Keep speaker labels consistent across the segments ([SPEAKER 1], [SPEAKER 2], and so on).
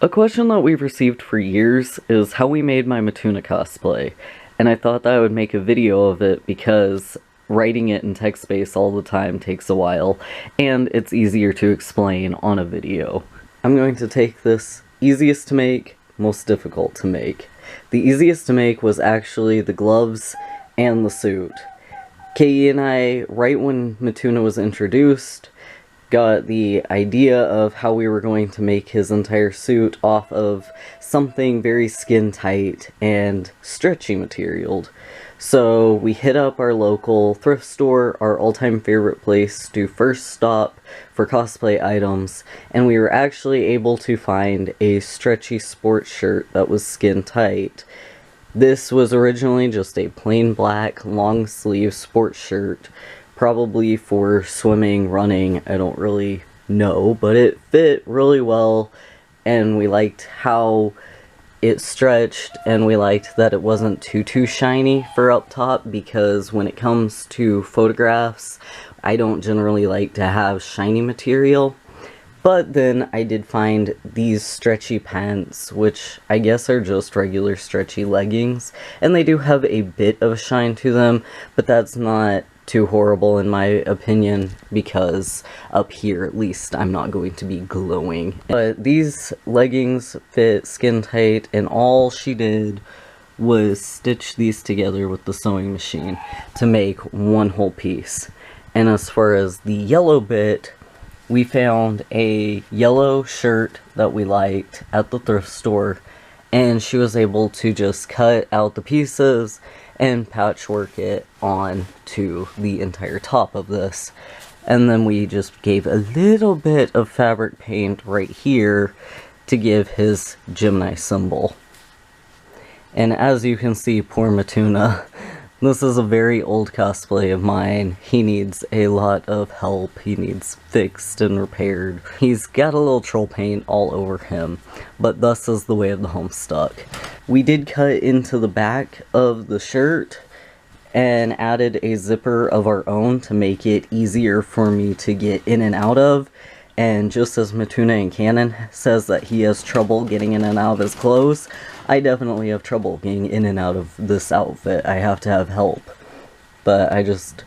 [SPEAKER 1] A question that we've received for years is how we made my Mituna cosplay, and I thought that I would make a video of it because writing it in text space all the time takes a while, and it's easier to explain on a video. I'm going to take this easiest to make, most difficult to make. The easiest to make was actually the gloves and the suit. Katie and I, right when Mituna was introduced, got the idea of how we were going to make his entire suit off of something very skin tight and stretchy materialed. So we hit up our local thrift store, our all-time favorite place to first stop for cosplay items, and we were actually able to find a stretchy sports shirt that was skin tight. This was originally just a plain black long sleeve sports shirt, probably for swimming, running, I don't really know, but it fit really well, and we liked how it stretched, and we liked that it wasn't too shiny for up top, because when it comes to photographs, I don't generally like to have shiny material. But then I did find these stretchy pants, which I guess are just regular stretchy leggings, and they do have a bit of a shine to them, but that's not too horrible in my opinion, because up here at least I'm not going to be glowing. But these leggings fit skin tight, and all she did was stitch these together with the sewing machine to make one whole piece. And as far as the yellow bit, we found a yellow shirt that we liked at the thrift store, and she was able to just cut out the pieces and patchwork it on to the entire top of this. And then we just gave a little bit of fabric paint right here to give his Gemini symbol. And as you can see, poor Mituna, this is a very old cosplay of mine. He needs a lot of help. He needs fixed and repaired. He's got a little troll paint all over him, but thus is the way of the Homestuck. We did cut into the back of the shirt and added a zipper of our own to make it easier for me to get in and out of. And just as Mituna in canon says that he has trouble getting in and out of his clothes, I definitely have trouble getting in and out of this outfit. I have to have help. But I just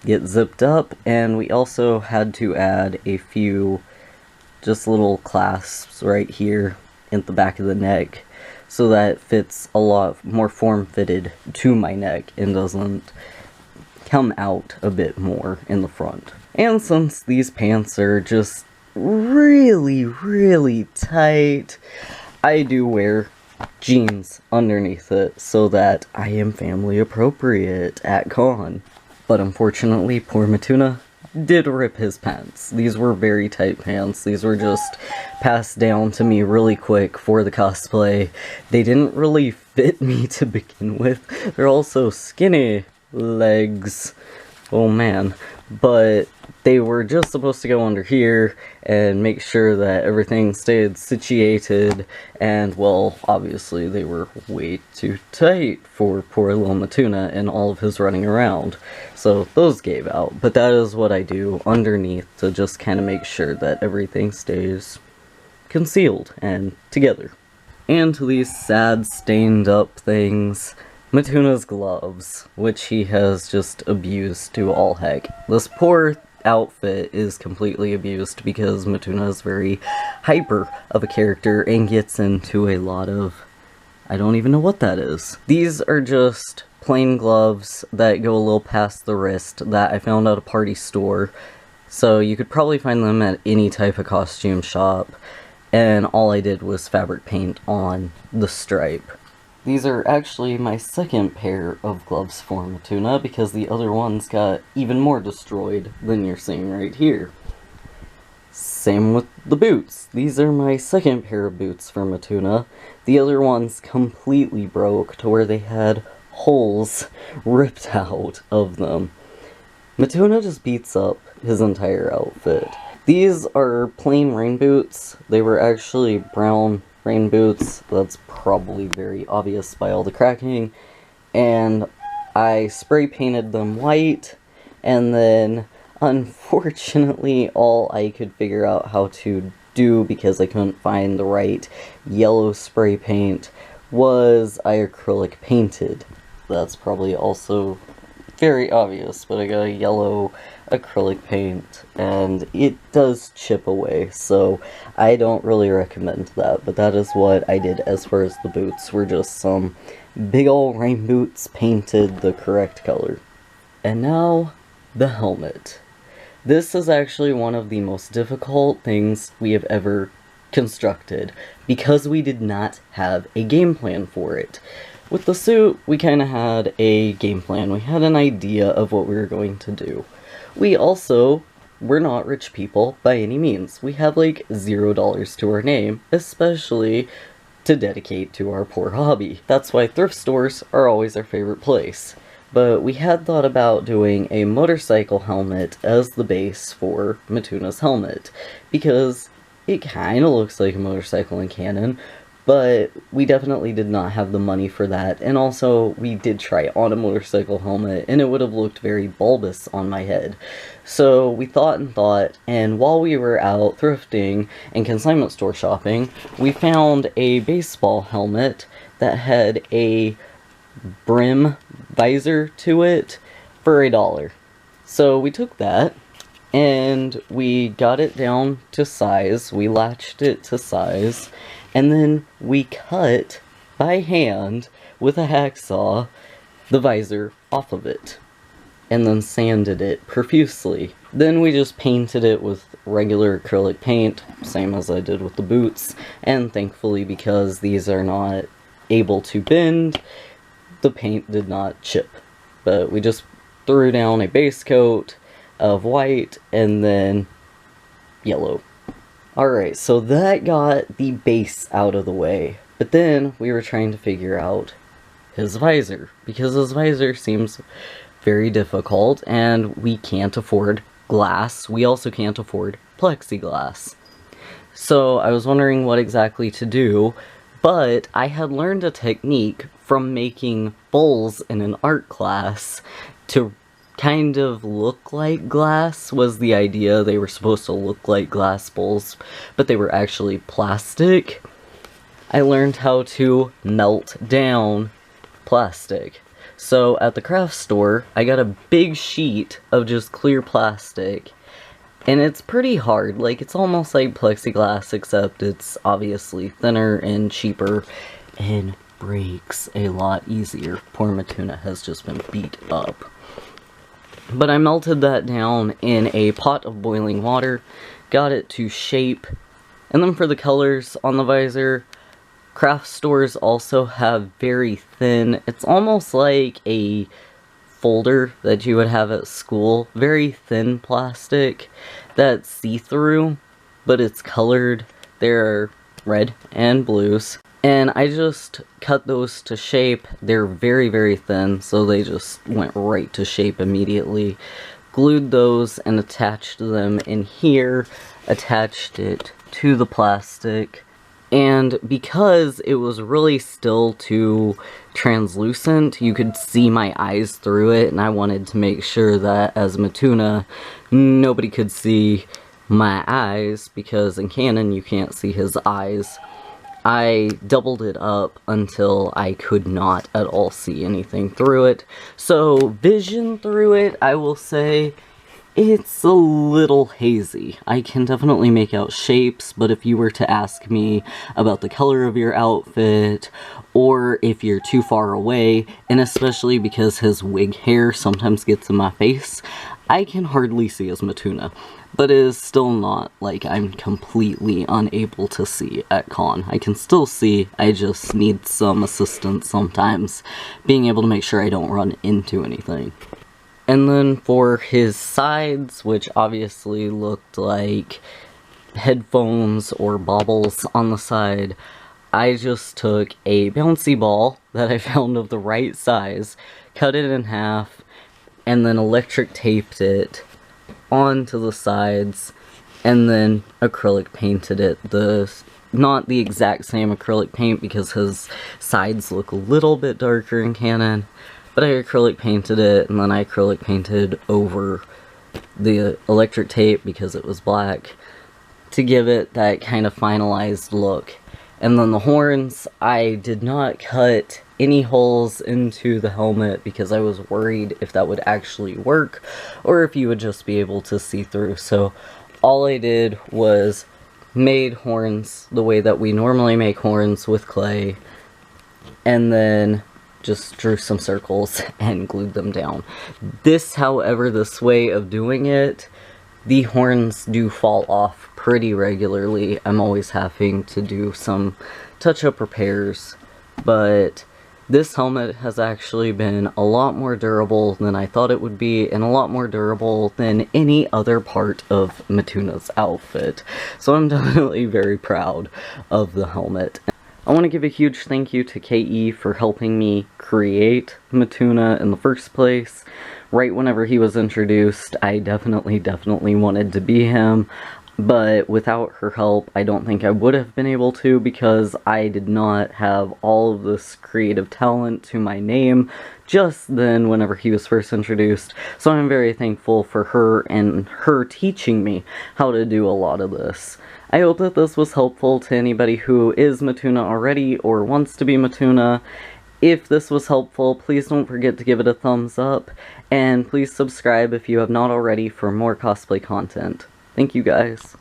[SPEAKER 1] get zipped up, and we also had to add a few just little clasps right here in the back of the neck, so that it fits a lot more form-fitted to my neck and doesn't come out a bit more in the front. And since these pants are just really tight, I do wear jeans underneath it so that I am family appropriate at con. But unfortunately, poor Mituna did rip his pants. These were very tight pants. These were just passed down to me really quick for the cosplay. They didn't really fit me to begin with. They're also skinny legs. Oh man. But they were just supposed to go under here and make sure that everything stayed situated, and well, obviously they were way too tight for poor little Mituna and all of his running around. So those gave out, but that is what I do underneath to just kind of make sure that everything stays concealed and together. And to these sad stained up things, Mituna's gloves, which he has just abused to all heck. This poor outfit is completely abused because Mituna is very hyper of a character and gets into a lot of, I don't even know what that is. These are just plain gloves that go a little past the wrist that I found at a party store, so you could probably find them at any type of costume shop, and all I did was fabric paint on the stripe. These are actually my second pair of gloves for Mituna, because the other ones got even more destroyed than you're seeing right here. Same with the boots. These are my second pair of boots for Mituna. The other ones completely broke to where they had holes ripped out of them. Mituna just beats up his entire outfit. These are plain rain boots. They were actually brown rain boots. That's probably very obvious by all the cracking. And I spray painted them white, and then unfortunately all I could figure out how to do, because I couldn't find the right yellow spray paint, was I acrylic painted. That's probably also very obvious, but I got a yellow acrylic paint, and it does chip away, so I don't really recommend that, but that is what I did as far as the boots. Were just some big ol' rain boots painted the correct color. And now, the helmet. This is actually one of the most difficult things we have ever constructed, because we did not have a game plan for it. With the suit, we kind of had a game plan. We had an idea of what we were going to do. We also were not rich people by any means. We had like $0 to our name, especially to dedicate to our poor hobby. That's why thrift stores are always our favorite place. But we had thought about doing a motorcycle helmet as the base for Mituna's helmet, because it kind of looks like a motorcycle in canon, but we definitely did not have the money for that, and also we did try on a motorcycle helmet, and it would have looked very bulbous on my head. So we thought and thought, and while we were out thrifting and consignment store shopping, we found a baseball helmet that had a brim visor to it for $1. So we took that, and we got it down to size, we latched it to size, and then we cut, by hand, with a hacksaw, the visor off of it, and then sanded it profusely. Then we just painted it with regular acrylic paint, same as I did with the boots, and thankfully, because these are not able to bend, the paint did not chip. But we just threw down a base coat of white, and then yellow. Alright, so that got the base out of the way, but then we were trying to figure out his visor, because his visor seems very difficult, and we can't afford glass. We also can't afford plexiglass. So I was wondering what exactly to do, but I had learned a technique from making bowls in an art class to kind of look like glass. Was the idea. They were supposed to look like glass bowls, but they were actually plastic. I learned how to melt down plastic. So at the craft store, I got a big sheet of just clear plastic, and it's pretty hard. Like, it's almost like plexiglass, except it's obviously thinner and cheaper, and breaks a lot easier. Poor Mituna has just been beat up. But I melted that down in a pot of boiling water, got it to shape, and then for the colors on the visor, craft stores also have very thin, it's almost like a folder that you would have at school, very thin plastic that's see-through, but it's colored. They're red and blues. And I just cut those to shape. They're very, very thin, so they just went right to shape immediately. Glued those and attached them in here, attached it to the plastic. And because it was really still too translucent, you could see my eyes through it, and I wanted to make sure that as Mituna, nobody could see my eyes, because in canon you can't see his eyes. I doubled it up until I could not at all see anything through it. So, vision through it, I will say, it's a little hazy. I can definitely make out shapes, but if you were to ask me about the color of your outfit, or if you're too far away, and especially because his wig hair sometimes gets in my face, I can hardly see his Mituna. But it is still not like I'm completely unable to see at con. I can still see, I just need some assistance sometimes, being able to make sure I don't run into anything. And then for his sides, which obviously looked like headphones or baubles on the side, I just took a bouncy ball that I found of the right size, cut it in half, and then electric taped it onto the sides, and then acrylic painted it. Not the exact same acrylic paint, because his sides look a little bit darker in canon, but I acrylic painted it, and then I acrylic painted over the electric tape because it was black. to give it that kind of finalized look. And then the horns, I did not cut any holes into the helmet because I was worried if that would actually work or if you would just be able to see through. So all I did was made horns the way that we normally make horns with clay, and then just drew some circles and glued them down. However, this way of doing it, the horns do fall off pretty regularly. I'm always having to do some touch-up repairs, but this helmet has actually been a lot more durable than I thought it would be, and a lot more durable than any other part of Mituna's outfit. So I'm definitely very proud of the helmet. I want to give a huge thank you to KE for helping me create Mituna in the first place. Right whenever he was introduced, I definitely wanted to be him, but without her help, I don't think I would have been able to, because I did not have all of this creative talent to my name just then whenever he was first introduced. So I'm very thankful for her and her teaching me how to do a lot of this. I hope that this was helpful to anybody who is Mituna already or wants to be Mituna. If this was helpful, please don't forget to give it a thumbs up, and please subscribe if you have not already for more cosplay content. Thank you guys.